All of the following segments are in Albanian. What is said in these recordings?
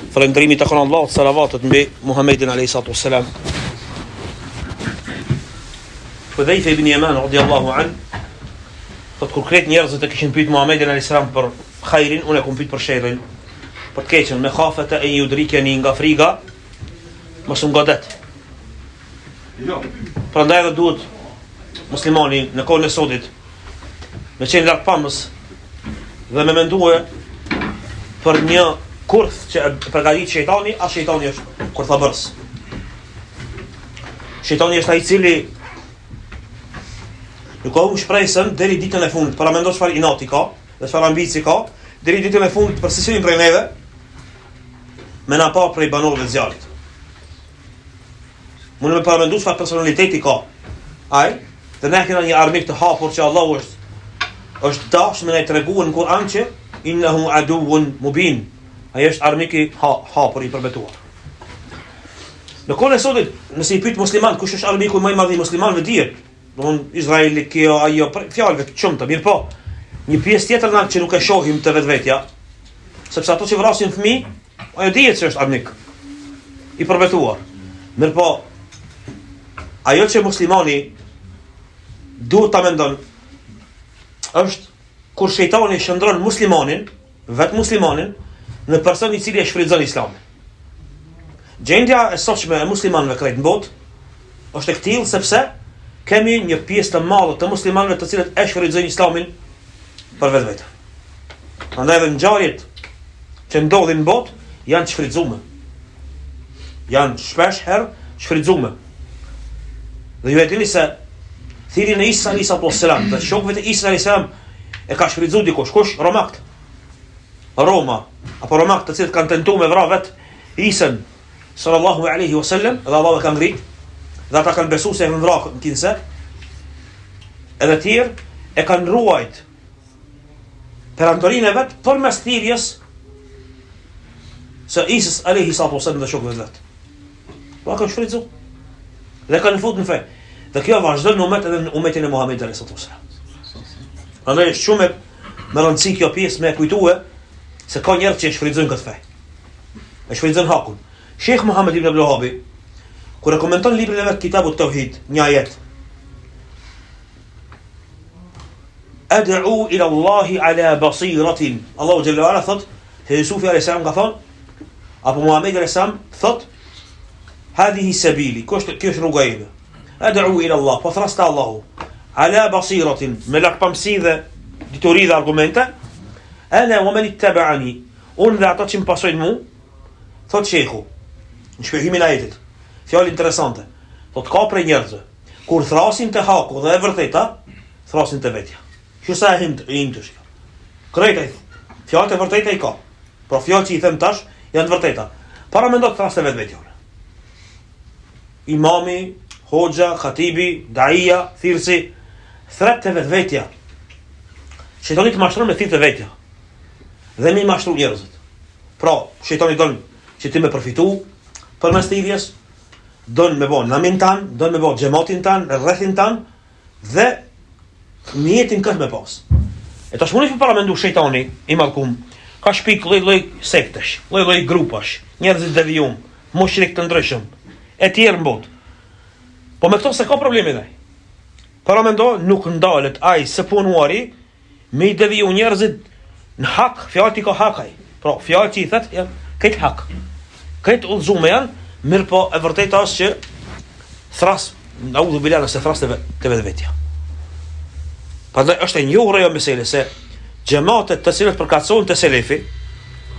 Falëndrimi takon Allahut, salavatet mbi Muhammedin alayhi salatu wassalam. Hudhayfa ibn Yaman radiyallahu an, thot kur kret njerëzit e kishin pyet Muhammedin alayhi salam për khairin, unë e kam pyet për sherrin, për të keqen, me khafata e yudrikani nga friga, mos u godet. Jo. Prandaj edhe duhet muslimani në kohën e sotit me qenë larg pamës dhe me mendue për një kurth që përgatit shejtani, a shejtani është kurthabërës. Shejtani është ai i cili nuk ka shpresën deri ditën e fundit, para mendon çfarë inati ka, dhe çfarë ambici ka, deri ditën e fundit për secilin prej neve, me na pa prej banorëve të zjarrit. Mund me paramendu çfarë personaliteti ka. Ai, dhe ne kemi një armik të hapur që Allahu është dashur me ne treguar në Kur'an që innahu aduwwun mubin. Ai është armiki hapur i përbetuar. Në kohën e sotit, nëse i pyet musliman kush është armiku më i madh i muslimanëve dihet, domthon Izraeli, kjo ajo fjalëve të çumta, mirë po. Një pjesë tjetër na që nuk e shohim të vetvetja, sepse ato që vrasin fëmijë, ajo dihet se është armik i përbetuar. Mirë po, ajo që muslimani duhet ta mendon është kur shejtani shndron muslimanin, vetë muslimanin, në person i cili e shfrytëzon Islamin. Gjendja e sotshme e muslimanëve krejt në botë është e këtillë sepse kemi një pjesë të madhe të muslimanëve të cilët e shfrytëzojnë Islamin për vetvete. Prandaj edhe ngjarjet që ndodhin në botë janë të shfrytëzuar. Janë shpesh herë shfrytëzuar. Dhe ju e dini se thirrjen e Isa alayhi sallam, dhe shokëve të Isa alayhi sallam e ka shfrytëzuar dikush, kush? Romakt. Roma, apo romak të cilët kanë tentuar me vrarë vetë Isën sallallahu alaihi wasallam, dhe Allahu e ka ngrit, dhe ata kanë besuar se e kanë vrarë në kinse, edhe të tjerë e kanë ruajt perantorinë e vet përmes thirrjes së Isës alaihi wasallam dhe shokëve të vet. Po kanë shfrytëzuar dhe kanë futur në fe. Dhe kjo vazhdon në umet edhe në umetin e Muhamedit alayhi wasallam. Andaj është shumë me rëndësi kjo pjesë me kujtue se ka njerëz që e shfrytëzojnë këtë fe. E shfrytëzojnë hakun. Sheikh Muhammad ibn Abdul Wahhab, kur e komenton librin e vet Kitabut Tauhid, një ajet. Ad'u ila Allahi ala basiratin. Allahu jalla wala thot, Yusufi alayhis salam ka thon, apo Muhamedi alayhis salam thot, hadhihi sabili, kjo është rruga ime. Ad'u ila Allah, po thrasta Allahu ala basiratin, me lakpamsi dhe dituri dhe argumente. Ana wa man ittaba'ani, unë dhe ata që më pasojnë mu, thot shehu, në shpjegimin e ajetit, fjalë interesante, thot ka prej njerëzve, kur thrasin të haku dhe e vërteta, thrasin të vetja. Që sa e him të shka. Krejta i thot, fjalët e vërteta i ka, pra fjalët që i them tash, janë të vërteta. Para me ndo të thras të vetvetjone. Imami, hoxha, khatibi, daia, thirësi, thret të vetvetja. Shejtani të mashtron me thirë të vetja. Dhe mi mashtru njerëzit. Pra, shejtani don që ti me përfitu përmes thirrjes, don me bë namin tan, don me bë xhamatin tan, rrethin tan dhe mjetin këtë me pas. E tash mundi të paramendu shejtani i mallkum, ka shpik lloj-lloj sektesh, lloj-lloj grupash, njerëz të devijum, mushrik të ndryshëm, e tjerë në botë. Po me këto se ka problemi dhe. Paramendo nuk ndalet ai së punuari me i deviju njerëzit në hak, fjalët i ka hakaj. Pra, fjalët që i thët, janë këtë hak. Këtë udhëzume janë, mirë po e vërteta është që thras, në udhë bila nëse thras të vetvetja. Prandaj është e njohur ajo mesele se xhamatet të cilët përkatësohen te selefi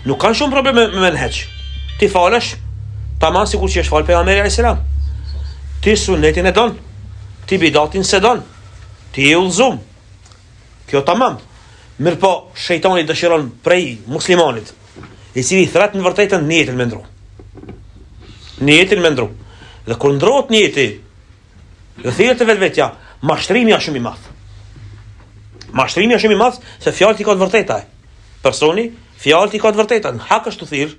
nuk kanë shumë probleme me menheq. Ti falesh, tamam sikur që është fal pejgamberi alayhis salam. Ti sunetin e don, ti bidatin se don, ti e udhëzum. Kjo tamam. Mirë po, shejtani dëshiron prej muslimanit, i cili thret në vërtetën niyetin me ndru. Niyetin me ndru. Dhe kur ndrohet niyeti, dhe thirrjet e vetvetja, mashtrimi është shumë i madh. Mashtrimi është shumë i madh se fjalët i ka të vërteta. Personi, fjalët i ka të vërteta, në hak është të thirr,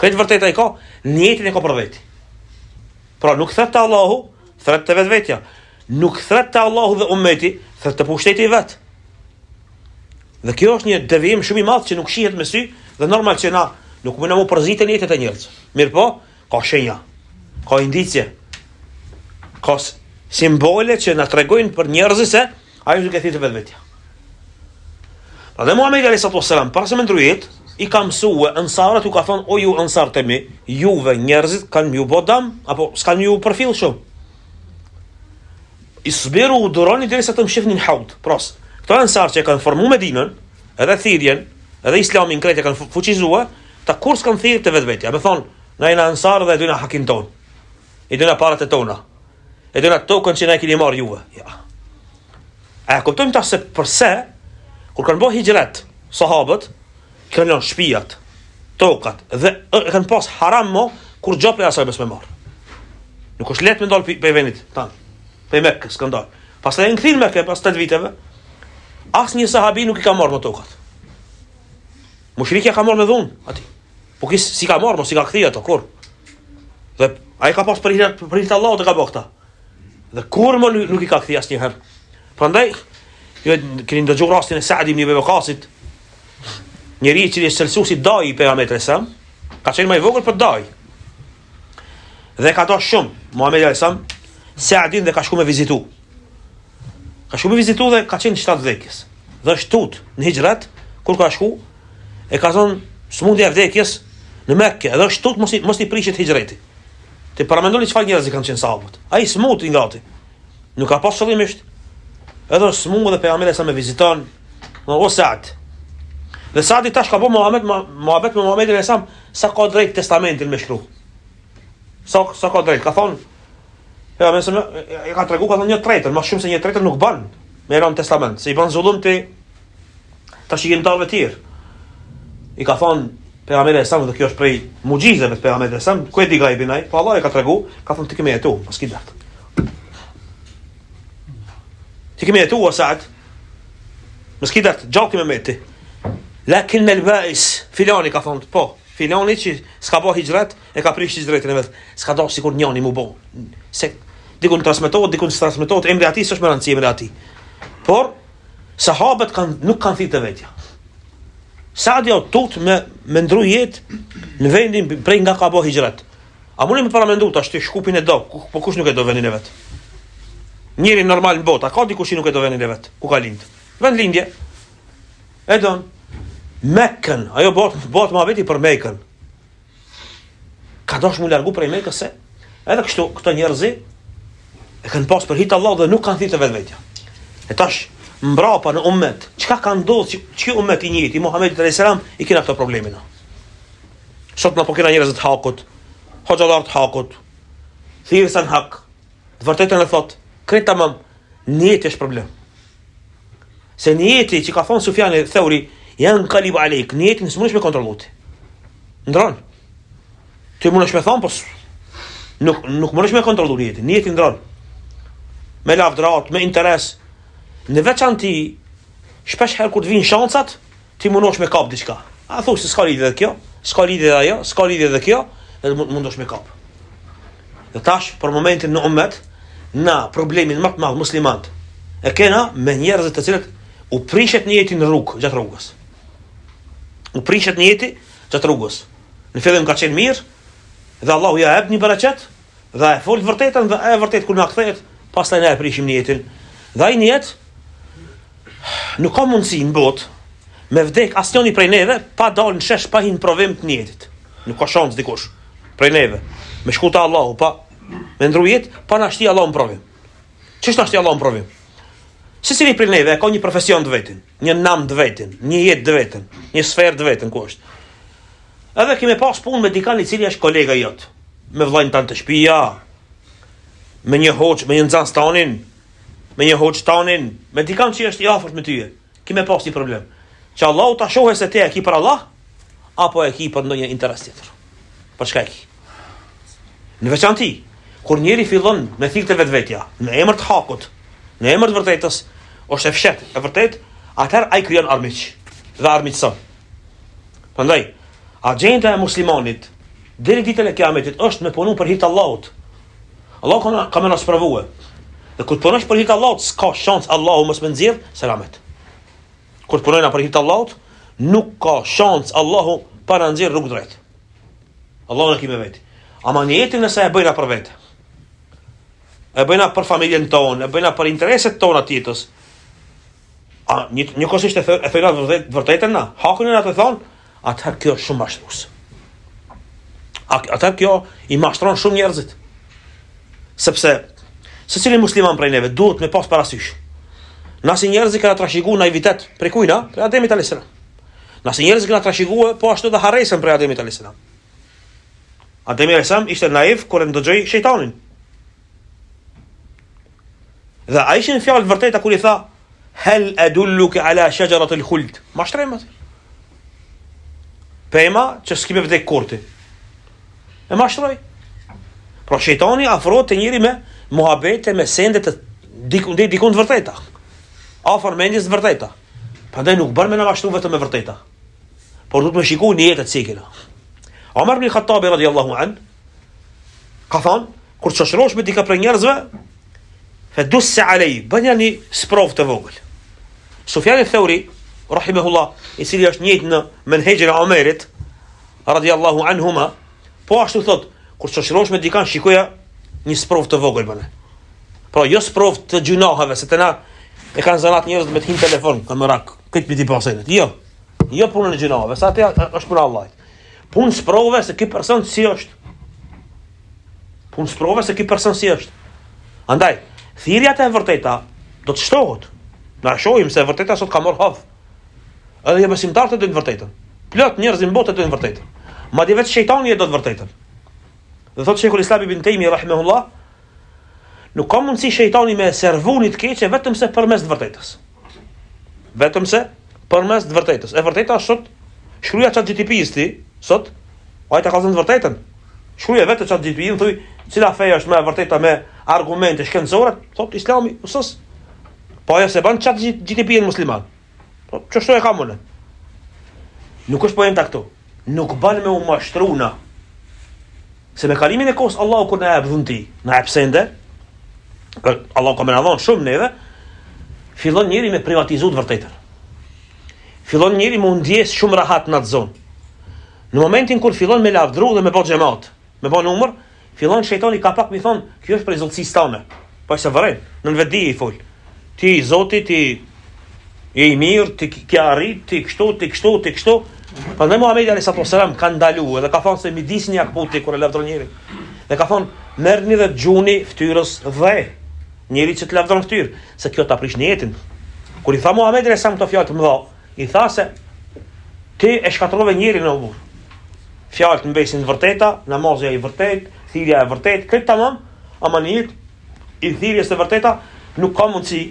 këtë vërteta i ka, niyetin e ka për veti. Pra nuk thret te Allahu, thret te vetvetja. Nuk thret te Allahu dhe ummeti, thret te pushteti i vet. Dhe kjo është një devijim shumë i madh që nuk shihet me sy, dhe normal që na Nuk mund të përzitë jetën e njerëzve. Mirë po, ka shenja, ka indicie, ka simbole që na tregojnë për njerëzit se ai nuk e thithë vetvetja. Dhe Muhamedi alayhi salatu wasalam, para se me ndryjet, i ka mësue ansarët, u ka thonë, o ju ansarët e mi, juve njerëzit kanë ju bodam, apo s'kanë ju përfill shumë. Isbiru u duroni derisa të më shifnin haud. Pros, këto ansarë që kanë formu Medinën, edhe thirrjen, edhe islamin krejt e kanë fuqizue, ta kur s'kanë thirrë të vetvetja. Me thonë, na jena ansarë dhe e dojna hakin ton, i dojna parat e tona, e dojna tokën që na e kini marrë juve. Ja. A kuptojmë ta se përse, kur kanë bërë hijret, sahabët, kanë lënë shtëpiat, tokat, dhe kanë pas haram mo, kur gjopë e asaj bes me marrë. Nuk është letë me ndalë për vendit tanë, për Mekkë, s'ka ndalë. Pas të e në këthirë Mekkë, pas 8 viteve, asë një sahabi nuk i ka marrë më tokat. Mushrikja ka marrë me dhunë, ati. Po kisë si ka marrë, mo si ka këthirë ato, kur. Dhe a i ka pas për hitë Allah të ka bërë këta. Dhe kur më nuk i ka këthirë asë njëherë. Prandaj, ju keni ndëgjuar rastin e Sa'd ibn Abi Waqqasit, njeri që është selsusi daj i pejgamberit sallallahu alajhi wasallam, ka qenë më i vogël për daj. Dhe ka dashur shumë Muhamedi sallallahu alajhi wasallam Sa'din dhe ka shku me vizitu. Ka shku me vizitu dhe ka qenë shtat vdekjes. Dhe është tut në hijrat, kur ka shku, e ka thonë smundja e vdekjes në Mekë, edhe është tut mos i prishet hijreti. Ti paramendoni çfarë njerëz kanë qenë sahabët. Ai smut i ngati. Nuk ka pas qëllimisht. Edhe smundë dhe pejgamberi sa me viziton, o Sa'd. Dhe Sa'di tash ka po muhabet me Muhamedit sallallahu alajhi wasallam, sa ka drejt testamentin me shkru. Sa ka drejt, ka thonë, e ka tregu, ka thonë 1/3, më shumë se 1/3 nuk ban me ran testament, se i ban zullum të shigimtarëve të tjerë. I ka thonë pejgamberi sallallahu alajhi wasallam, dhe kjo është prej mugjizave të pejgamberit sallallahu alajhi wasallam, ku e di gajbin ai, po Allah e ka tregu, ka thonë ti kemi jetu, pas ki dert. Ti kemi jetu o Sa'd, mos ki dert, gjallë kemi me ti. Lakin me lbais, filani ka thonë, po, filani që s'ka bo hijret, e ka prish hijretin e vetë, s'ka do sikur njani mu bo. Se dikun transmetohet, dikun transmetohet, emri ati s'është me rëndësi emri ati. Por, sahabët nuk kanë thirë të vetja. Sa'di o tut me ndru jetë në vendin prej nga ka bo hijret. A muni me paramendu të ashtë shkupin e do, po kush nuk e do vendin e vetë? Njeri normal në botë, a ka dikush nuk e do vendin e vetë? Ku ka lindë? Vend lindje. E donë. Mekkën, ajo bot ma veti për Mekkën. Ka dosh mu largu prej Mekkës se edhe kështu, këto njerëzi e kanë pas për hitë Allah dhe nuk kanë thirë të vetvetja. E tash, mbrapa në ummet, çka ka ndodhur që ummet i njëjtë, i Muhamedit alayhis salam, i kena këto problemina. Sot na po kena njerëz të hakut, hoxhallar të hakut, thirrën hak. Të vërtetën e thot, krejt tamam, niyeti është problem. Se niyeti që ka thonë Sufjani Thauri, janë kalib alejk, niyetin së mundesh me kontrolluti. Ndron. Ti mundesh me thonë, pos nuk mundesh me kontrollu niyetin. Niyetin ndron. Me lavdrat, me interes. Në veçanti, shpesh herë kur të vinë shancat, ti mundosh me kap diçka. A thush se s'ka lidhje dhe kjo, s'ka lidhje dhe ajo, s'ka lidhje dhe kjo, dhe mundosh me kap. Dhe tash, për momentin në ummet, na problemin më të madh muslimanët e kena me njerëzit të cilët u prishet niyeti në rrugë, gjatë rrugës. U prishet niyeti gjatë rrugës. Në fillim ka qenë mirë, dhe Allahu ja jep një bereqet, dhe e fol vërtetën, dhe e vërtet kur na kthehet, pastaj ne e prishim niyetin. Dhe ai niyet nuk ka mundësi në botë me vdek asnjëri prej neve pa dalë në shesh pa hin provim të niyetit. Nuk ka shans dikush prej neve me shku te Allahu pa me ndrujet pa na shti Allahu në provim. Ç'është na shti Allahu në provim? Secili prej neve ka një profesion të vetin, një nam të vetin, një jetë të vetin, një sferë të vetin ku është. Edhe kemi pas punë me dikani i cili është kolega jot, me vllajën tanë të shtëpia, me një hoç, me një nxans tanin, me një hoç tanin, me dikan që është i afërt me tyje. Kemi pas një problem. Që Allahu ta shohë se ti e ki për Allah apo e ki për ndonjë interes tjetër. Për çka e ki? Në veçanti, kur njeri fillon me thirrje vetvetja, në emër të hakut, në emër të vërtetës, është e fshet, e vërtet, atëherë ai krijon armiq dhe armiqson. Prandaj, agjenda e muslimanit deri ditën e Kiametit është me punu për hir të Allahut. Allahu ka më na spravue. Dhe kur punosh për hir të Allahut, s'ka shans Allahu mos më nxjerr selamet. Kur punojna për hir të Allahut, nuk ka shans Allahu para nxjerr rrugë drejt. Allahu na kimë vetë. Ama në jetën nëse e bëjna për vete, e bëjna për familjen tonë, e bëjna për intereset tona të jetës, njëkohësisht e thojna vërtetën na, hakun e na të thonë, atëherë kjo është shumë mashtrues. Atëherë kjo i mashtron shumë njerëzit. Sepse secili musliman prej neve duhet me pas parasysh. Nasi njerëzit kanë trashëguar naivitet prej kujna, prej Ademit alayhis salam. Nasi njerëzit kanë trashëguar po ashtu dhe harresën prej Ademit alayhis salam. Ademi alayhis salam ishte naiv kur ndëgjoi shejtanin. Dhe ai ishin fjalë vërteta kur i tha hel adulluka ala shajarat al-khuld. Mashtrim atë. Pema që s'kimë vdek kurti. E mashtroi. Pra shejtani afrohet te njëri me muhabete, me sende të dikun të vërteta. Afër mendjes të vërteta. Prandaj nuk bën me na mashtru vetëm me vërteta. Por duhet të shikojë në jetën e cikël. Omar ibn Khattabi radhiyallahu an ka thënë kur çoshrosh me dika për njerëzve fadus alay bën një sprov të vogël. Sufjan al-Thawri rahimahullah, i cili është njëjtë në menhexhin e Omerit radhiyallahu anhuma, po ashtu thot kur çoshrosh me dikan shikoja një sprov të vogël bën. Pra jo sprov të gjunahave, se të na e kanë zanat njerëz me të hin telefon, kamerak, këtë piti pasenet. Jo. Jo punën e gjunahave, sa atë është puna e Allahit. Punë sprove se ky person si është. Punë sprove se ky person si është. Andaj, thirrja e vërteta do të shtohet. Na shohim se vërteta sot ka marrë hovë. Edhe besimtarët do të vërtetën. Plot njerëz në botë do të vërtetën. Madje vetë shejtani e do të vërtetën. Dhe thotë Sheikhul Islam ibn Taymi rahimahullah, nuk ka mundësi shejtani me servunit keqe vetëm se përmes të vërtetës. Vetëm se përmes të vërtetës. E vërteta është sot shkruaja ChatGPT-s ti, sot ai ta ka thënë të vërtetën. Shkruaja vetë ChatGPT-n thuj, cila fe është më e vërteta me argumente shkencore, thotë Islami, ose po ajo se bën ChatGPT-n musliman. Po ç'është e kamone? Nuk është pojem ta këtu. Nuk bën me u mashtruna. Se me kalimin e kohës Allahu kur na jep dhunti, na jep sende, Allahu ka më na dhënë shumë neve, fillon njëri me privatizuar vërtetën. Fillon njëri me u ndjes shumë rahat në atë zonë. Në momentin kur fillon me lavdru dhe me bë xhamat, me bë numër, fillon shejtani ka pak më thon, kjo është për rezultësisë tone. Po se vëren, në vetë i fol. Ti Zoti, ti je i mirë, ti ke arrit, ti kështu. Prandaj Muhamedi alayhis salam ka ndaluar dhe ka thënë se midisni akputi kur e lavdron njëri. Dhe ka thënë merrni dhe gjuni fytyrës dhe njëri që të lavdron fytyrë, se kjo ta prish në jetën. Kur i tha Muhamedi alayhis salam këto fjalë të mëdha, i tha se ti e shkatrove njërin në ubur. Fjalët mbesin të vërteta, namazja i vërtet, thirrja e vërtet, këtë tamam, ama në jetë i thirrjes së vërteta nuk ka mundësi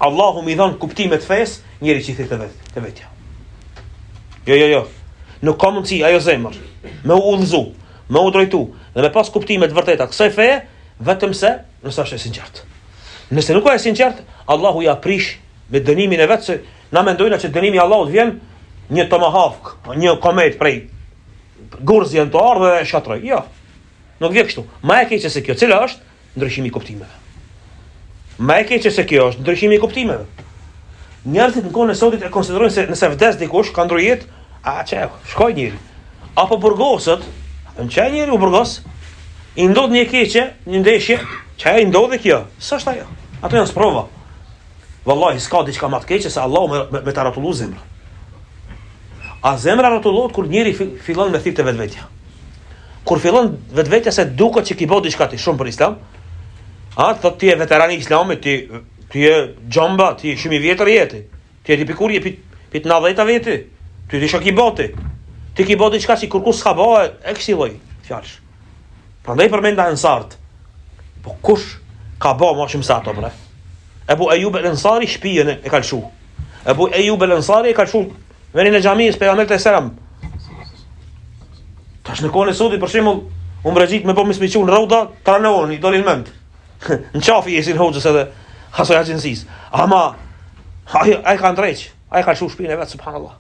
Allahu më dhon kuptimet fes, njëri që i thirr të vetja. Jo. Nuk ka mundësi ajo zemër me u udhëzu, me u drejtu dhe me pas kuptimet të vërteta kësaj feje, vetëm se nëse është e sinqert. Nëse nuk është e sinqert, Allahu ja prish me dënimin e vet, se na mendojnë që dënimi i Allahut vjen një tomahawk, një komet prej gurzën të ardhë dhe shatroj. Jo. Nuk vjen kështu. Ma e keqe se kjo, cila është ndryshimi i kuptimeve. Ma e keqe se kjo është ndryshimi i kuptimeve. Njerëzit në kohën e sotit e konsiderojnë se nëse vdes dikush ka ndrojë jetë, shkoj njëri. Apo burgosët, në çaj njëri u burgos, i ndodh një keqe, një ndeshje, çaj ndodh kjo. S'është ajo. Ato janë sprova. Wallahi s'ka diçka më të keqe se Allahu me ta rrotullu zemrën. A zemra rrotullohet kur njëri fillon me thirrje vetvetja. Kur fillon vetvetja se duket që ki bë diçka ti shumë për Islam, thotë ti je veteran i Islamit, ti je xhamba, ti je shumë i vjetër jeti. Ti je tipikur je pit 90 vjetë. Ti je shoku i botë. Ti ki bë diçka që kur s'ka bë, e kësaj lloj fjalësh. Prandaj përmenda Ansart. Po kush ka bë më shumë se ato bre? Abu Ayyub al-Ansari shtëpinë e ka lshu. Abu Ayyub al-Ansari e ka lshu venin e xhamisë pejgamberit e selam. Tash në kohën e sodit për shembull, umbrexhit me po mismiçun rroda, tranon i dolin mend. Në qafi jesin hoxhës edhe asoj agjencisë. Ama ai ka ndreq, ai ka lshu shtëpinë e vet subhanallahu.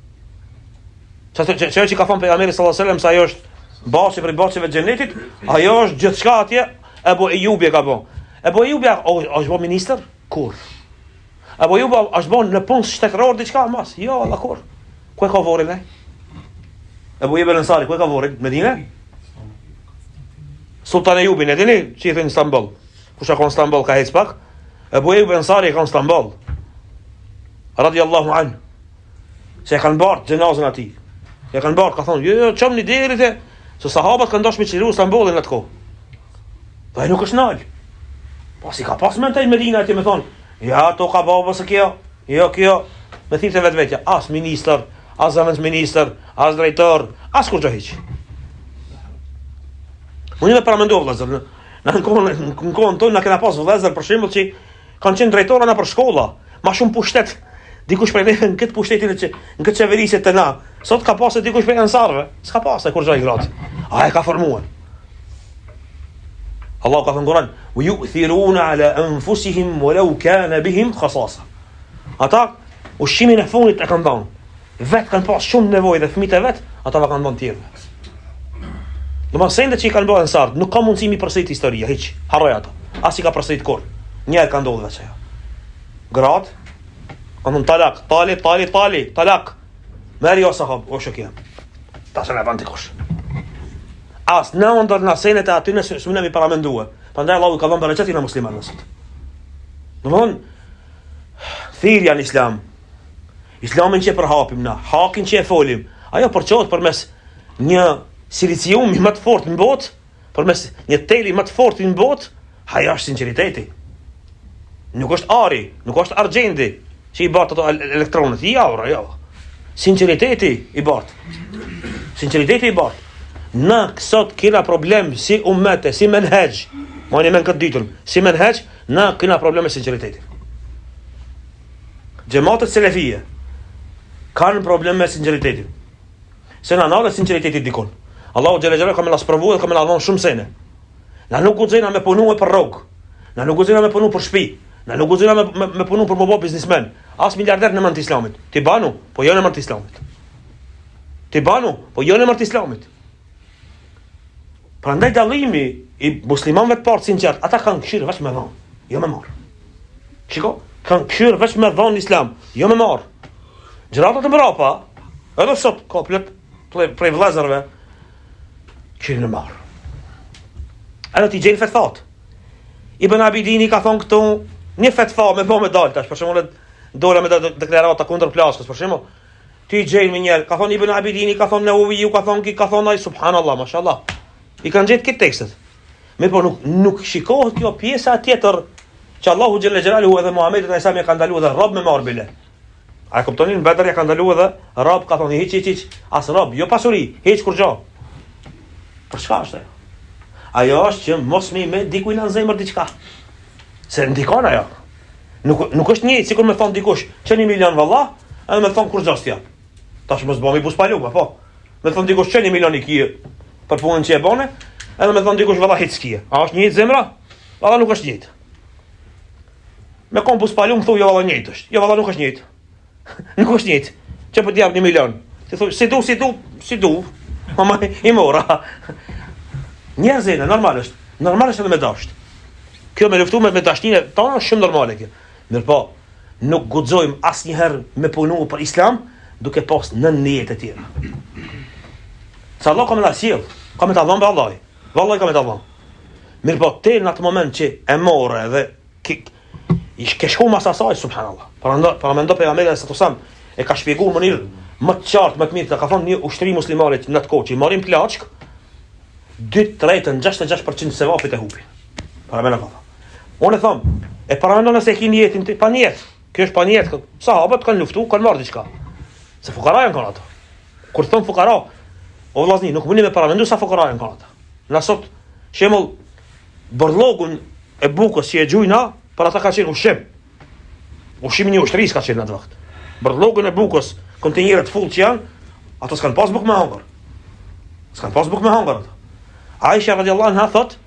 Çfarë që ka thënë pejgamberi sallallahu alajhi wasallam se ajo është bashi për bashave të xhenetit, ajo është gjithçka atje. Abu Ayyubi ka bën. Abu Ayyubi është bën ministër kur. Abu Ayyubi është bën në punë shtetëror diçka mas. Jo, Allah kur. Ku e ka vorin ai? Ebu Ejub el-Ansari, ku e ka vorrit? Medinë? Sultan Ejubin, e dini që i thënë Istanbul. Kush ka në Istanbul ka hec pak? Ebu Ejub el-Ansari ka në Istanbul. Radiallahu anhu. Se e kanë bart xhenazën atij. E kanë bart, ka thonë, jo, çom një deri te se sahabët kanë dashur me çliru Istanbulin atë kohë. Po ai nuk është nal. Po si ka pas mentaj Medina ti më thon, ja to ka baba se kjo. Jo kjo, me thirrte vetvetja, as ministër, as zëvendësministër, as drejtor, as kur hiç. Unë më paramendova vëllazër, në kohën tonë na kena pas vëllazër për shembull që kanë qenë drejtorë në për shkolla, ma shumë pushtet. Dikush prej neve në këtë pushtetin në këtë qeverisje të na. Sot ka pasë dikush prej ansarve. S'ka pasë kur gjaj gratë. A e ka formuar. Allah ka thënë Kur'an, "Wa yu'thiruna 'ala anfusihim walau kana bihim khasasa." Ata ushqimin e fundit e kanë dhënë. Vet kanë pas shumë nevojë dhe fëmijët e vet, ata va kanë dhënë tjerëve. Domethënë që i kanë bërë ansar, nuk ka mundësi mi përsërit historia, hiç. Harroj ata. As i ka përsërit kur. Një herë ka ndodhur vetë ajo. Gratë kanë talak. Meri o sahab, o shokja. Ta se në bën dikush. As në ndër në senet e aty nëse shumë mi paramendua. Prandaj Allahu ka dhënë bereqetin në musliman nësot. Domthon thirrja në Islam. Islamin që përhapim na, hakin që e folim, ajo përçohet përmes një siliciumi më të fortë në botë, përmes një teli më të fortë në botë, ajo është sinqeriteti. Nuk është ari, nuk është argjendi që i bart ato elektronet, jo. Sinqeriteti i bart. Në sot kena problem si ummete, si menhej. Mani men këtë ditën, si menhej, na kena problem me sinqeritetin. Xhamatet selefie kanë problem me sinqeritetin. Se na nalë sinqeritetit dikon. Allahu xhela xhela ka më las provuar, ka më la dhon shumë sene. Na nuk guxojna me punu për rrugë. Na nuk guxojna me punu për shtëpi. Na nuk guxojna me punu për bobo biznesmen. As miliarder në emër të Islamit. Ti banu, po jo në emër të Islamit. Prandaj dallimi i muslimanëve të parë sinqert, ata kanë këshirë vetëm me dhon, jo me marr. Shiko, kanë këshirë vetëm me dhon Islam, jo me marr. Gjëratat e mbrapa, edhe sot komplet prej vëllezërve këshirë në marr. Edhe ti gjen fetfat. Ibn Abidini ka thonë këtu një fetfa me me dal tash, për shembull dola me deklarata kundër plaskës, për shembull. Ti gjen me një, ka thonë Ibn Abidini, ka thonë Nawawi, ka thonë ai subhanallahu, mashallah. I kanë gjetë këtë tekstet. Me po nuk shikohet kjo pjesa tjetër që Allahu xhalla xhelaluhu edhe Muhamedi sallallahu alaihi wasallam ka ndaluar dhe rob me marr bile. A kuptoni në Bedr ja ka ndaluar dhe rob ka thonë hiç as rob, jo pasuri, hiç kur gjë. Për çfarë është? Ajo është që mos me dikujt në zemër diçka. Se ndikon ajo. Nuk është një, sikur më thon dikush, çeni 1 milion valla, edhe më thon kur gjostja. Tash mos bëmi buspaluma, po. Më thon dikush çeni 1 milion iki për punën që e bone, edhe më thon dikush valla hiç ski. A është një zemra? Valla nuk është njëjtë. Me kom buspalum thu jo valla njëjtë është. Jo valla nuk është njëjtë. Nuk është njëjtë. Çe po të jap 1 milion. Ti thua si du. Mama i mora. Njerëzën normal është. Normal është edhe me dasht. Kjo me luftu me dashninë tonë është shumë normale kjo. Mirë po, nuk guxojmë asnjëherë me punu për Islam duke pas në nijet e tjera. Sa Allah ka me la sjell, ka me ta dhënë vallahi. Vallahi ka me ta dhënë. Mirë po, te në atë moment që e morë dhe ke shku mas asaj, subhanallah. Para mendo pejgamberi sallallahu alaihi wasallam e ka shpjeguar në mënyrë më të qartë, më të mirë, ka thonë një ushtri muslimane në atë kohë që i marrin plaçk 2/3-66% se vapit e hupin. Para mendo ka. Unë them, e para mendo nëse e keni jetën pa niyet. Kjo është pa niyet. Sahabët kanë luftu, kanë marrë diçka. Se fukara janë kanë ato. Kur thon fukara, o vllazni, nuk mundi me para mendu sa fukara janë kanë ato. Na sot, shembull, borllogun e bukës që e gjujna, për ata ka qenë ushqim. Ushqimi një ushtrisë ka qenë në atë vakt. Borllogun e bukës, kontenjerët full që janë, ato s'kan pas bukë me hangër. Aisha radiallahu anha thot,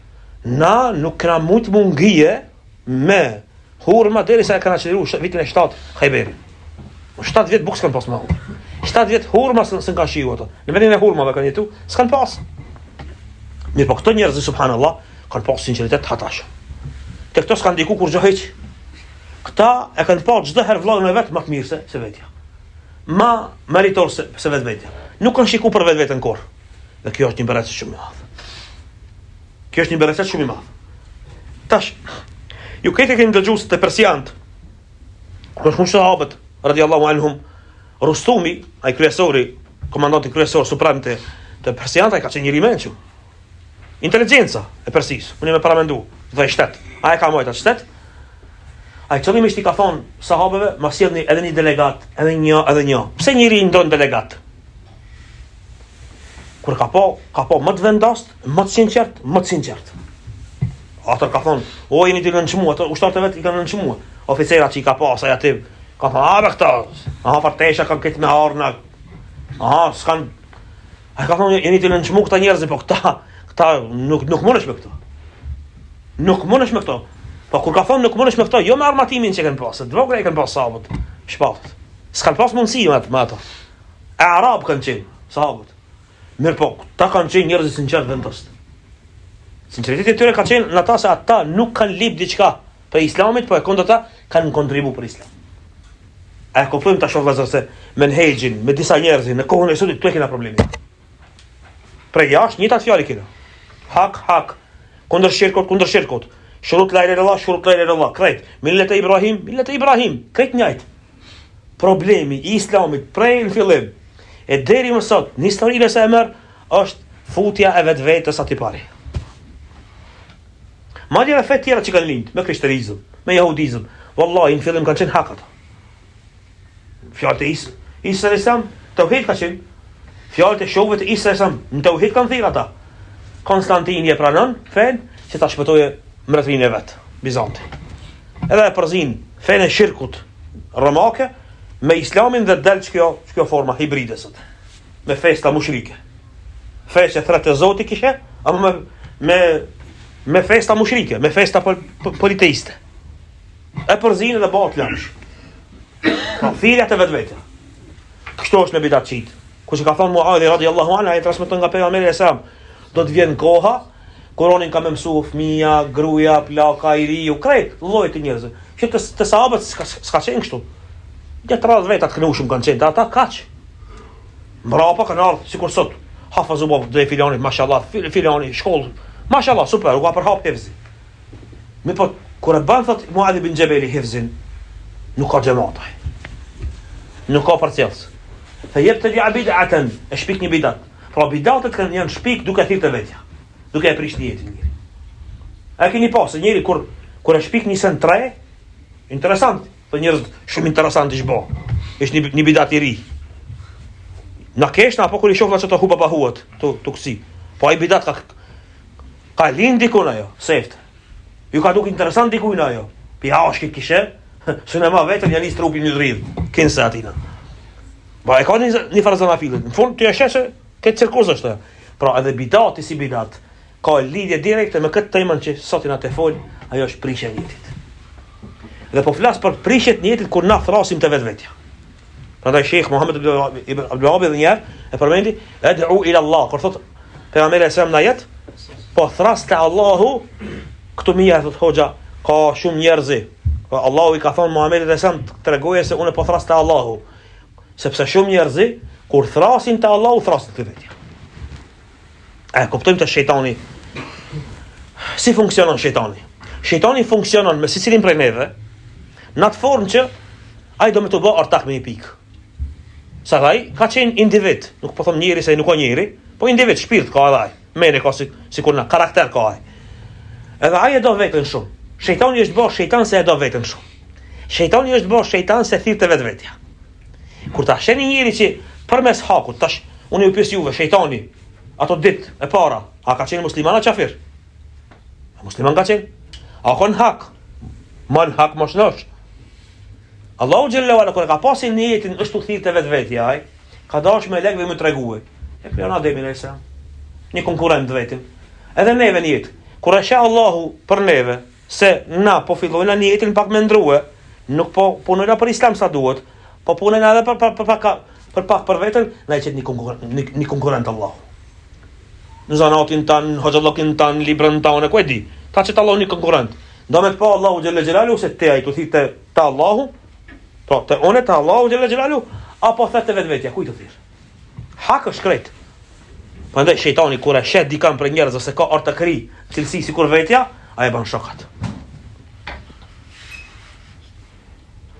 na nuk kena mujt mungije me hurma derisa e kana qëlliru vitin e 7 Khajberin. 7 vjet bukë s'kan pas me hangër. 7 vjet hurma s'kan ka shiu ato. Në vendin e hurmave kanë jetu, s'kan pas. Mirë po këto njerëz subhanallah kanë pas sinqeritet hatash. Te këto s'kan diku kur gjë hiç. Këta e kanë pas çdo herë vllahun e vet më të mirë se vetja. Ma meritor se vetja. nuk kanë shikuar për vetveten kurr. Dhe kjo është një bereqet shumë i madh. Kjo është një bereqet shumë i madh. Tash, ju këtë keni dëgjuar se te persianët, kur shumë sahabët radiallahu anhum, Rustumi, ai kryesori, komandanti kryesor suprem të persianët, ai ka qenë njëri i mençur. Inteligjenca e Persisë, unë më paramendu, dhe shtet. Ai ka mojt atë shtet. Ai qëllimisht i ka thonë sahabëve, ma sjellni edhe një delegat, edhe një. Pse njëri i ndon delegat? Kur ka po më të vendost, më të sinqert. Ato ka thonë, o jeni të nënçmuar, ato ushtarët e vet i kanë nënçmuar. Oficerat që i ka pasaj aty, ka thonë, a be këta, partesha kanë këtë me harna. S'kan. Ai ka thonë, jeni të nënçmuar këta njerëz, po këta nuk mundesh me këto. Nuk mundesh me këto. Po kur ka thonë nuk mundesh me këto, jo me armatimin që kanë pasë, të vogla i kanë pasë sahabët, shpatët. S'kan pas mundësi me ato. E arab kanë qenë sahabët. Mirë po, ta kanë qenë njerëz të sinqert vendost. Sinqeriteti e tyre ka qenë në ata se ata nuk kanë lip diçka për islamit, po e kundërta kanë kontribu për islam. A e kuptojmë tash vëllazër se menhexhin me disa njerëz në kohën e sotit tu e kena probleme. Për jashtë një tat fjalë kena. Hak, kundër shirkut. Shurut la ilaha illallah, krejt. Millet e Ibrahim, krejt njëjtë. Problemi i islamit prej në fillim e deri më sot, në historinë e merr, është futja e vetvetes aty pari. Madje edhe fe tjera që kanë lind, me krishterizëm, me jehudizëm, wallahi në fillim kanë qenë hak ata. Fjalët e Isa alayhisalam, tauhid ka qenë. Fjalët e shokëve të Isa alayhisalam, në tauhid kanë thirrë ata. Konstantini e pranon fen që ta shpëtojë mbretërinë e vet, Bizanti. Edhe e përzin fenë e shirkut romake me islamin dhe del kjo forma hibride sot. Me festa mushrike. Festë thret e Zotit kishe, ama me festa mushrike, me festa politeiste. E përzin dhe bëhet lëmsh. Thirrja të vetvete. Kështu është në bidat çit. Kush e ka thënë Muadhi radiallahu anhu, ai transmeton nga pejgamberi sallallahu alajhi wasallam, do të vjen koha Kuronin ka me mësu fëmija, gruja, plaka, i riu, krejt, lloj të njerëzve. Që të sahabët s'ka qenë kështu. Ja 30 veta të kënushëm kanë qenë, ata kaq. Mbrapa kanë ardhur sikur sot. Hafazullah dhe filani, mashallah, filani shkollë. Mashallah, super, u ka përhap hifzi. Mi po kur e ban thot Muadh ibn Jabal hifzin, nuk ka xhamat. Nuk ka parcials. Fa yabtadi bid'atan, e shpik një bidat. Pra bidatet kanë janë shpik duke thirrë të vetja. Duke e prish jetën njëri. A keni pasë njëri kur e shpik nisën 3, interesant, të njerëz shumë interesant ish bo. Ish një bidat i ri. Na kesh na apo kur i shoh ato huba bahuat, tu kësi. Po ai bidat ka lind dikun ajo, seft. Ju ka duk interesant dikun ajo. Pi hashkit kishe, se në ma vetën janë nis trupin një dridh. Kinsa atina. Ba e ka një farzana filin. Në fund të jashese këtë cirkuz është. Pra edhe bidati si bidat ka lidhje direkte me këtë temën që sot na të fol, ajo është prishja e jetit. Dhe po flas për prishjet e jetit kur na thrasim të vetvetja. Prandaj Sheikh Muhammad ibn Abdul Wahhab dhe e përmendi, "Ad'u ila Allah", kur thot pejgamberi sallallahu alajhi wasallam, po thras te Allahu, këtu mia thot hoxha, ka shumë njerëz. Po Allahu I ka thonë Muhamedit sallallahu alajhi wasallam tregoje se unë po thras te Allahu, sepse shumë njerëz kur thrasin te Allahu thrasin te vetja. A kuptojmë të shejtani. Si funksionon shejtani? Shejtani funksionon me secilin prej neve në atë formë që ai do me të bëj ortak me një pikë. Sa ai ka qenë individ, nuk po them njeri se nuk ka njeri, po individ, shpirt ka edhe ai. Mene ka sikur na karakter ka ai. Edhe ai e do veten shumë. Shejtani është bërë shejtan se e do veten shumë. Shejtani është bërë shejtan se thirr të vetvetja. Kur ta sheni njëri që përmes hakut, tash unë ju pyes juve, shejtani ato ditë e para, a ka qenë musliman apo kafir? Musliman ka qenë? A ka në hak? Man hak mos nosh. Allahu xhalla wala kur ka pasur niyetin është u thirr të vetvetja ai, ka dashur me lekë më treguaj. E për na demi nëse një konkurrent vetëm. Edhe neve në jetë, kur e sheh Allahu për neve se na po fillojnë niyetin pak më ndrua, nuk po punojnë për islam sa duhet, po punojnë edhe për veten, na e çet një konkurrent Allahu. Në zanatin tan, hoxhallokin tan, librën tan, ku e di. Ta çet Allahu një konkurrent. Do me të pa Allahu xhalla xhelalu se te ai tu thite te Allahu, po te onë te Allahu xhalla xhelalu, apo thate vetvetja, kujt të thirr? Hak është krejt. Prandaj shejtani kur e shet dikam për njerëz ose ka artakri, cilësi sikur vetja, ai bën shokat.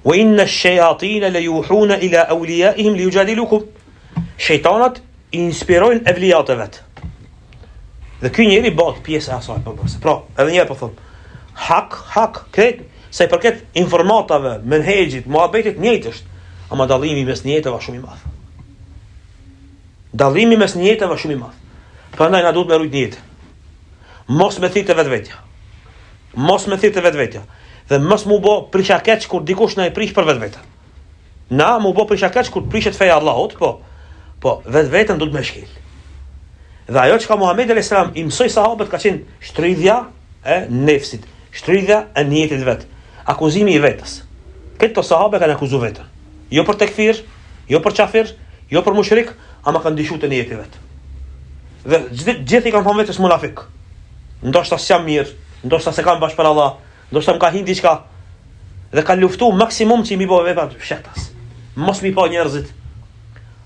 Wa inna ash-shayatin la yuhuna ila awliyaihim liyujadilukum. Shejtanat i inspirojnë evlijat e vet. Dhe ky njeri bëhet pjesë e asaj përbërse. Pra, edhe një herë po them, hak, krejt, sa i përket informatave, menhexhit, muhabetit, njëjtë është, ama dallimi mes njëjtave është shumë i madh. Dallimi mes njëjtave është shumë i madh. Prandaj na duhet me rujt njëjtë. Mos me thirrë vetvetja. Mos me thirrë vetvetja. Dhe mos mu bë prishakeç kur dikush na e prish për vetvete. Na mu bë prishakeç kur prishet feja Allahut, po vetveten duhet me shkel. Dhe ajo që ka Muhamedi alayhis salam i mësoi sahabët ka qenë shtrydhja e nefsit, shtrydhja e niyetit vet, akuzimi i vetës. Këto sahabë kanë akuzuar veten. Jo për tekfir, jo për kafir, jo për mushrik, ama kanë ndishuar te niyeti vet. Dhe gjithë i kanë thënë vetes munafik. Ndoshta s'jam mirë, ndoshta se kam bash për Allah, ndoshta më ka hin diçka. Dhe kanë luftuar maksimum që mi bëj vepat fshetas. Mos mi pa njerëzit.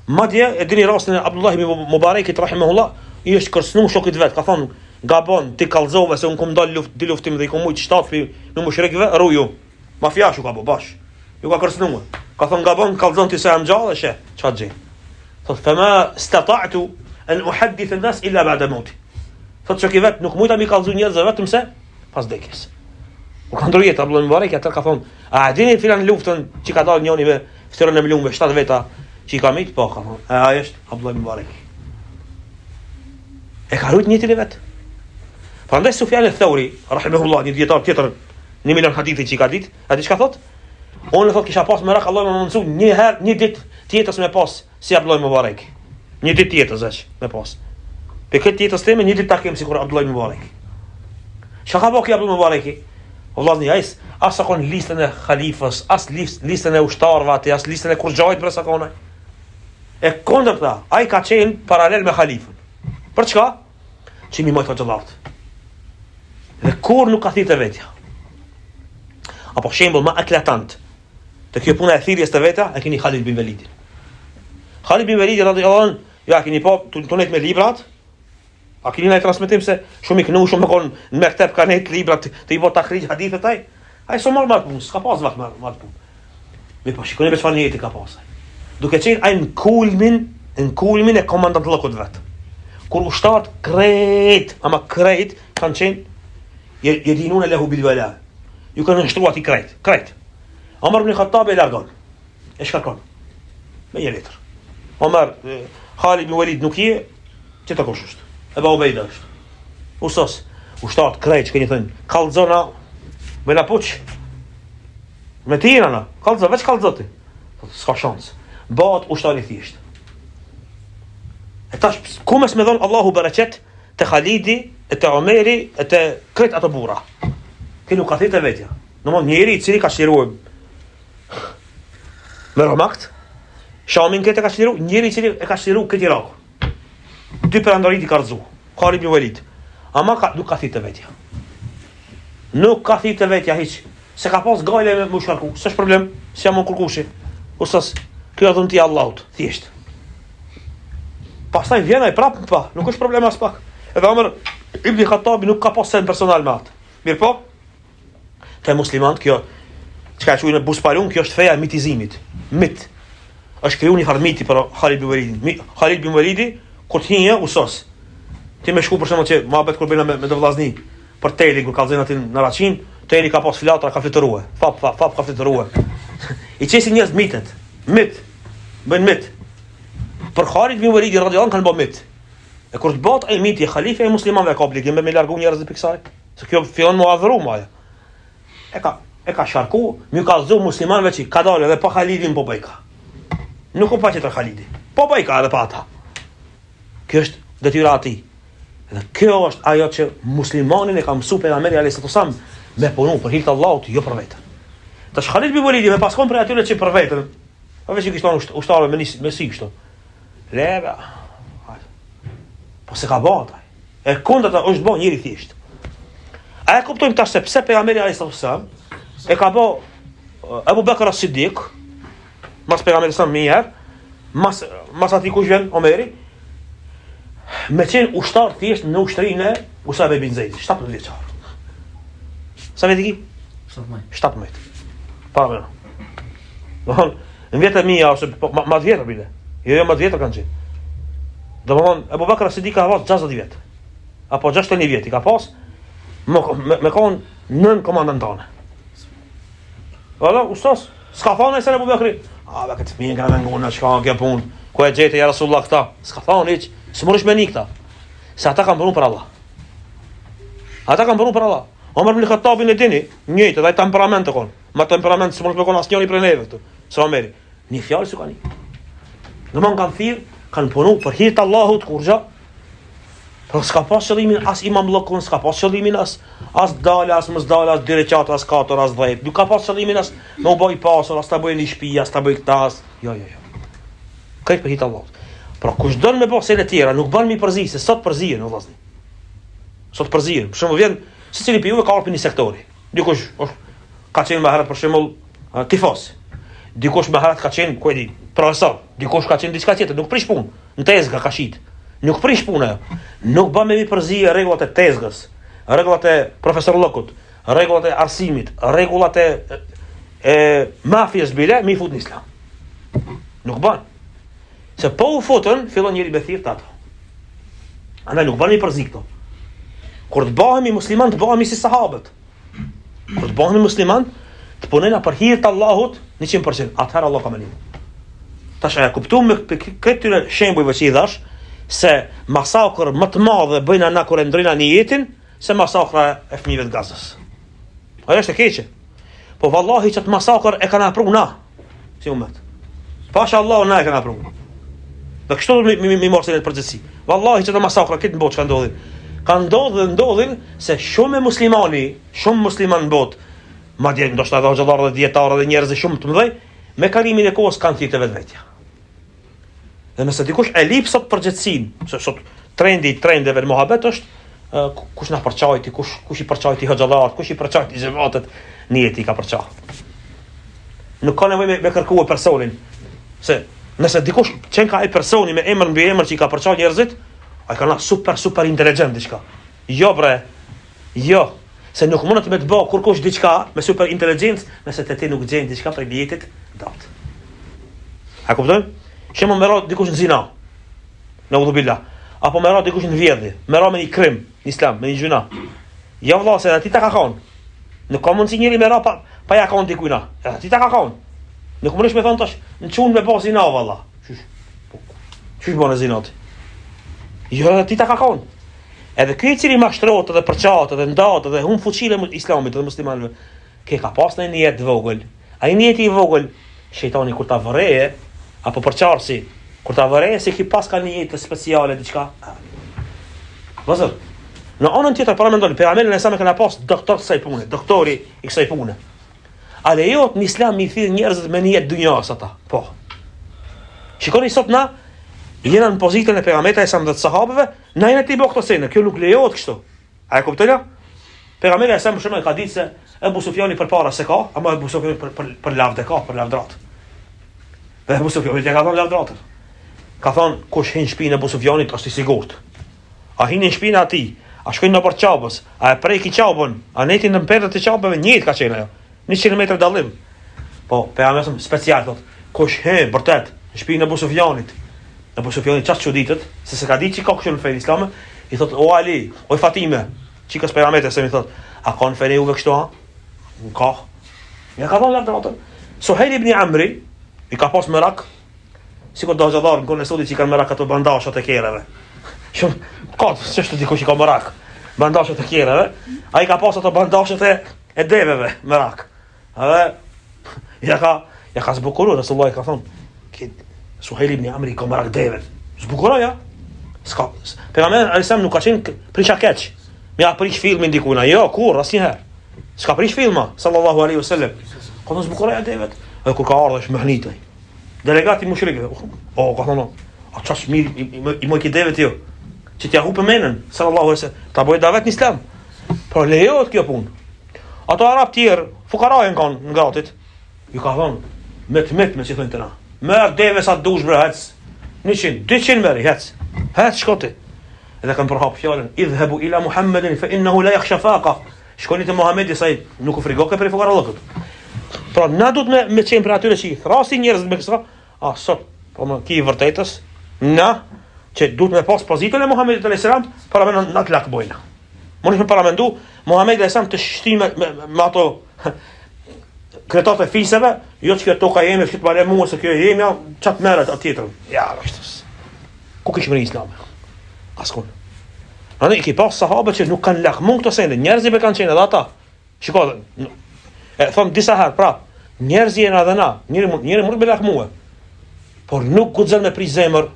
Madje e dini rastin e Abdullah ibn Mubarakit rahimahullah, i është kërcënuar shokit vet, ka thonë gabon ti kallzove se un kum dal luftim dhe i kum mujt shtatfi në mushrikëve ruju. Mafiashu ka bë bash. Ju ka kërcënuar. Ka thonë gabon kallzon ti se jam gjallë she, çfarë gjë. Thotë fama stata'tu an uhaddith an-nas illa ba'da mauti. Thotë shoki vet nuk mujta mi kallzu njerëz vetëm se pas vdekjes. U ka ndrujet Abdullah ibn Mubarak atë ka thonë, a dini filan luftën që ka dalë njëri me ftyrën e mlumve 7 veta që i ka mit, po ka thonë. Ai është Abdullah ibn Mubarak. E ka rujt njëtin e vetë. Prandaj Sufjan al-Thauri, rahimahullah, një dietar tjetër, 1 milion hadithi që i ka ditë, atë çka thot? Unë thot kisha pas merak Allah më mësu një ditë tjetës me pas si Abdullah ibn Mubarak. Një ditë tjetës ash me pas. Pe këtë tjetës teme një ditë takim sikur Abdullah ibn Mubarak. Çka ka bëu Abdullah ibn Mubarak? Vëllazni ai as sa kon listën e halifës, as listën e ushtarëve atë, as listën e kurxhajit për sa konaj. E kundërta, ai ka qenë paralel me halifën. Për çka? Që mi mojtë xhallat. Dhe kur nuk ka thirrë vetja. Apo shembull më eklatant të kjo puna e thirrjes të veta e keni Khalid bin Walidin. Khalid bin Walid radhiyallahu anhu, ja keni po tunet me librat. A keni na transmetim se shumë i kënu shumë kon në mektep kanë net librat të i bota takhrij hadithet ai. Ai s'o marr punë, s'ka pas vakt marr punë. Me po shikoni me çfarë njëti ka pasaj. Duke qenë ai në kulmin e komandantllokut vet. Kur ushtat krejt, ama krejt kanë qenë jedinun e lehu bil wala. Ju kanë nështruat i krejt. Omar ibn Khattab e largon. E shkarkon. Me një letër. Omar, Khalid ibn Walid nuk je, që të kosh është. Eba Ubejda është. Usos, ushtat krejt, që kënjë thënë, kallzona, me la puq, me tina na, kallzo, veç kallzoti. S'ka shansë. Bat ushtat i thjesht. E tash, ku mes me dhonë Allahu bereqet të Khalidi, e të Omeri, e të krejt ato bura. Kënë nuk ka thirë të vetja. Në mund njeri i cili ka shliruar me Romakt, Shamin këtë e ka shliruar, njeri i cili e ka shliruar këtë Iraku. 2 perandorit i ka rëzu, Khalid ibn Walid. Ama nuk ka thirë të vetja. Nuk ka thirë të vetja hiq. Se ka pas gajle me më shkarku. Së është problem, si jam më kërkushi. Usas, kjo dhënë ti Allahut, thjesht. Pastaj vjen ai prap pa, nuk është problem as pak. Edhe Omar ibn Khattabi nuk ka pas sen personal me atë. Mirë po? Te muslimanët kjo, çka quajnë buspalun, kjo është feja e mitizimit. Mit. Është kriju një farë miti për Khalid ibn Walidin. Khalid ibn Walidi kur të hinja usos. Ti më shku për shembull që mohabet kur bëna me do vllazni për teli kur kallzojnë aty në Raçin, teli ka pas filatra ka fluturuar. Fap ka fluturuar. I çesin njerëz mitet. Mit. Bën mit. Për Khalid ibn Walid radhiyallahu anhu kanë bë mit. E kur të bëhet ai miti halife e muslimanëve ka obligim me largu njerëz të kësaj. Se kjo fillon mu adhuru maja. E ka sharku, më ka dhënë muslimanëve që ka dalë edhe pa Khalidin po bëjka. Nuk u pa që të Khalidi. Po bëjka edhe pa ata. Kjo është detyra e tij. Dhe kjo është ajo që muslimanin e ka mësuar pejgamberi alayhis salam me punu për hir të Allahut, jo për veten. Tash Khalid ibn Walid me paskon për atyre që për veten. Po veç që kishton ushtarë me si kështu. Leva. Po se ka bota. E kundërta është bën njëri thjesht. A e kuptojmë tash se pse pejgamberi alayhis salam e ka bë Abu Bakr as-Siddiq, mas pejgamberi sa më herë, mas ati kush vjen Omeri, me qenë ushtar thjesht në ushtërinë e Usame bin Zeidi, 17 vjeçar. Sa vjet i ki? 17. Para më. Domthon, në vjetët mia ose ma të vjetër bile. Jo ma të vjetër kanë qenë. Domthon, Abu Bakr Siddiq ka pas 60 vjet. Apo 61 vjet i ka pas me kon 9 komandantane. Valla, ustas, s'ka thonë se Abu Bakri, ba këtë fëmijë kanë ngona çka kjo punë. Ku e gjete ja Rasulullah këta? S'ka thonë hiç, s'morish me nikta. Se ata kanë punuar për Allah. Ata kanë punuar për Allah. Omar ibn Khattabin e dini, njëjtë, ai temperament të kon. Ma temperament s'mund të kon asnjëri prej neve këtu. Sa Omeri. Një fjalë s'u kanë. Domon kanë thirr, kanë punuar për hir të Allahut kurrë. Por s'ka pas qëllimin as imam llokun, s'ka pas qëllimin as dala, as mos dala, as dyreqat, as katër, as 10. Nuk ka pas qëllimin as me u bë pasur, as ta bëj në shtëpi, as ta bëj këtas. Jo. Këtë për hit Allah. Pra kush don me bëse të tjera, nuk bën mi përzi, se sot përzihen vëllazni. Sot përzihen. Për shembull vjen secili për juve ka ardhur në sektori. Dikush ka qenë më herët për shembull tifos. Dikush më herët ka qenë, ku e di, profesor. Dikush ka qenë diçka tjetër, nuk prish punë. Në tezga ka shit. Nuk prish punë. Nuk bën me mi përzi rregullat e tezgës, rregullat e profesorllokut, rregullat e arsimit, rregullat e mafias bile, mi fut në Islam. Nuk bën. Se po u futën, fillon njëri me thirr ato. Andaj nuk bën mi përzi këto. Kur të bëhemi musliman, të bëhemi si sahabët. Kur të bëhemi musliman, të punojna për hir të Allahut 100%. Atëherë Allah ka më lënë. Tash e kuptuam me këtyre shembujve që i dhash, se masakër më të madhe bëjnë na kur e ndrojnë në jetin se masakra e fëmijëve të Gazës. Ajo është e keqe. Po vallahi çat masakër e kanë apru na. Si umet. Pasha Allah na e kanë apru. Dhe kështu mi morsin e përgjithësi. Vallahi çat masakra këtë në botë që ndodhin. Kanë ndodhin se shumë musliman në botë, madje ndoshta edhe xhallarë dhe dietarë dhe njerëz shumë të mëdhej, me kalimin e kohës kanë thirrë vetvetja. Dhe nëse dikush e lip sot përgjithësinë, se sot trendeve në mohabet është kush na përçajti, kush i përçajti hoxhallat, kush i përçajti xhamatet, niyeti ka përçaj. Nuk ka nevojë me kërkuar personin. Se nëse dikush çen ka ai personi me emër mbi emër që i ka përçaj njerëzit, ai ka na super inteligjent diçka. Jo bre. Jo. Se nuk mund të më të bëj kurkush diçka me super inteligjencë nëse ti nuk gjen diçka për dietit dot. A kupton? Shemë më rrot dikush në zina, në udhubillah, apo më rrot dikush në vjedhje, më rrot me një krim, në islam, me një gjuna. Ja vëlla, se ati ta ka konë. Nuk ka mundësi njëri me rrot pa ja konë dikujna. Ati ta ka konë. Nuk më nësh me thonë tash, në qunë me po zina, vëlla. Qysh bënë zinati? Jo, ati ta ka konë. Edhe këj cili mashtrotë dhe përqatë dhe ndatë dhe humë fuqile islamit dhe muslimanve, ke ka pas në një jetë vogël. A i një jetë i vogël, shejtani kur ta vëreje, apo përçarsi, kur ta vërej se ki pas ka një jetë speciale diçka. Vazhdo. Në anën tjetër para mendon, pejgamberi sa më kanë pas doktor kësaj pune, doktori i kësaj pune. A lejohet në Islam mi thirr njerëzit me një jetë dunjas ata? Po. Shikoni sot na jena në pozitën e pejgamberit sa më të sahabëve, na jena ti bëu këto sene, kjo nuk lejohet kështu. A e kuptoni? Pejgamberi sa më shumë ka ditë se Abu Sufjani përpara se ka, ama Abu Sufjani për lavdë ka, për lavdrat. Dhe Abu Sufjani ka thonë lavdratër. Ka thonë, kush hin shpinë Abu Sufjanit është i sigurt. A hin në shpinë ati, a shkojnë në për qabës, a e preki qabën, a netin në mperdët e qabëve, njët ka qenë ajo. 100 metrë dallim. Po, pejgamberi special thotë, kush hin vërtet në shpinë Abu Sufjanit. Abu Sufjani çast çuditët, se ka ditë që ka kushën në fenë islame, i thotë, o Ali, o Fatime, çikas pejgamberit se më thotë, a ka në fenë juve kështu ha? Ka. Ja ka thonë lavdratër. Suhejl ibn Amri i ka pas merak, sikur do xhallar në sodi që kanë merak ato bandashat e kerrave. Shumë kot, çështë dikush i ka merak. Bandashat e kerrave, ai ka pas ato bandashat e deveve, merak. Edhe ja ka zbukuruar Rasulullah ka thonë, që Suhejl ibn Amri ka merak devet. Zbukuroj ja. Ska. Pejgamberi alisam nuk ka qenë prish keq. Me ja prish filmin dikuna. Jo, kur asnjëherë. S'ka prish filma sallallahu alaihi wasallam. Ka zbukuroj devet. Edhe kur ka ardhur është mëhnitaj. Delegati mushrikëve. O, ka thonë, a çash mirë i moj devet jo. Që t'ja hupë menën, sallallahu alaihi wasallam, ta bëj davet në Islam. Por lejohet kjo punë. Ato arab tjerë, fukarajën kanë në gatit. Ju ka thonë, me si thonë të na. Merë deve sa dush bre, hec 100, 200 meri, hec shkoti. Edhe kanë përhap fjallën, idhhebu ila Muhammedin, fe innehu la yakhsha faqa. Shkoni të Muhammedi, sa i nuk u frigoke për i fukarallëkët. Pra, na du të me qenë për atyre që i thrasi njerëzit me kësa, sot, po më ki i vërtetës, na, që du të me pas pozitën e Muhammedit a.s. para me në të lakë bojna. Më nishme paramendu, Muhammedit a.s. të shtime me ato kretate fiseve, jo që kjo toka jemi, shkitë bare mua, se kjo jemi, qatë meret atë tjetërën. Ja, rështës. Ku kishë mëri islame? Askun. Në i ki pas sahabe që nuk kanë lakmun këto sende, njerëzi me kanë qenë edhe ata. Shiko, thëmë disa herë, pra, njerëzi jenë edhe na, njëri mund me lakmue, por nuk guxon me prish zemër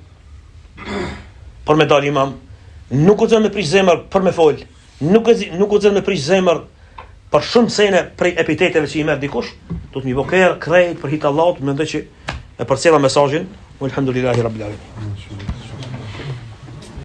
për me dal imam, nuk guxon me prish zemër për me fol, nuk guxon me prish zemër për shumë sene prej epiteteve që i merr dikush, do të mi voker krejt për hit Allahut, mendoj që e përcjella mesazhin, alhamdulillahi rabbil alamin.